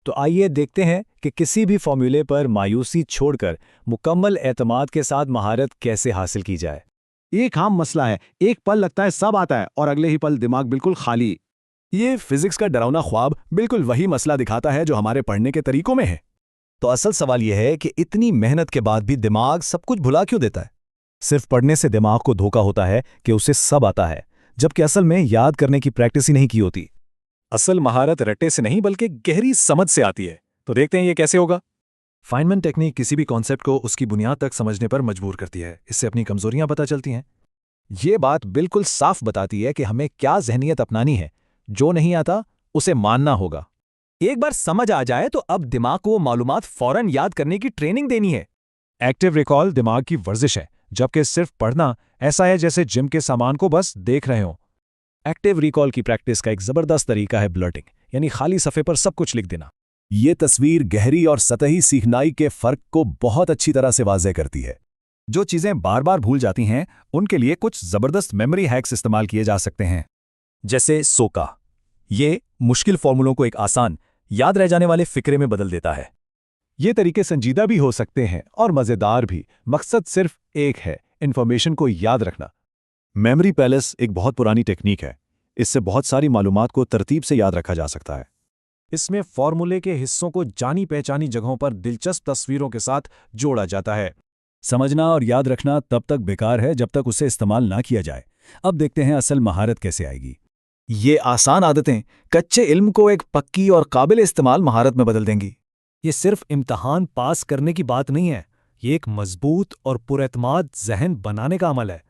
तो आइए देखते हैं कि किसी भी फॉर्मूले पर मायूसी छोड़कर मुकम्मल एतमाद के साथ महारत कैसे हासिल की जाए। एक आम मसला है, एक पल लगता है सब आता है और अगले ही पल दिमाग बिल्कुल खाली। ये फिजिक्स का डरावना ख्वाब बिल्कुल वही मसला दिखाता है जो हमारे पढ़ने के तरीकों में है। तो असल सवाल यह है कि इतनी मेहनत के बाद भी दिमाग सब कुछ भुला क्यों देता है? सिर्फ पढ़ने से दिमाग को धोखा होता है कि उसे सब आता है, जबकि असल में याद करने की प्रैक्टिस ही नहीं की होती। असल महारत रट्टे से नहीं बल्कि गहरी समझ से आती है। तो देखते हैं ये कैसे होगा। फाइनमैन टेक्निक किसी भी कॉन्सेप्ट को उसकी बुनियाद तक समझने पर मजबूर करती है। इससे अपनी कमजोरियां पता चलती हैं। ये बात बिल्कुल साफ बताती है कि हमें क्या जहनियत अपनानी है। जो नहीं आता उसे मानना होगा। एक बार समझ आ जाए तो अब दिमाग को वो मालूमात फौरन याद करने की ट्रेनिंग देनी है। एक्टिव रिकॉल दिमाग की वर्जिश है, जबकि सिर्फ पढ़ना ऐसा है जैसे जिम के सामान को बस देख रहे हो। एक्टिव रिकॉल की प्रैक्टिस का एक जबरदस्त तरीका है ब्लर्टिंग, यानी खाली सफ़े पर सब कुछ लिख देना। ये तस्वीर गहरी और सतही सीखनाई के फर्क को बहुत अच्छी तरह से वाज़ेह करती है। जो चीजें बार बार भूल जाती हैं उनके लिए कुछ जबरदस्त मेमोरी हैक्स इस्तेमाल किए जा सकते हैं। जैसे सोका, ये मुश्किल फॉर्मूलों को एक आसान, याद रह जाने वाले फिक्रे में बदल देता है। ये तरीके संजीदा भी हो सकते हैं और मज़ेदार भी। मकसद सिर्फ एक है, इन्फॉर्मेशन को याद रखना। मेमोरी पैलेस एक बहुत पुरानी टेक्निक है। इससे बहुत सारी मालूमात को तरतीब से याद रखा जा सकता है। इसमें फॉर्मूले के हिस्सों को जानी पहचानी जगहों पर दिलचस्प तस्वीरों के साथ जोड़ा जाता है। समझना और याद रखना तब तक बेकार है जब तक उसे इस्तेमाल ना किया जाए। अब देखते हैं असल महारत कैसे आएगी। ये आसान आदतें कच्चे इल्म को एक पक्की और काबिल इस्तेमाल महारत में बदल देंगी। ये सिर्फ इम्तहान पास करने की बात नहीं है, ये एक मजबूत और पुरएतमाद जहन बनाने का अमल है।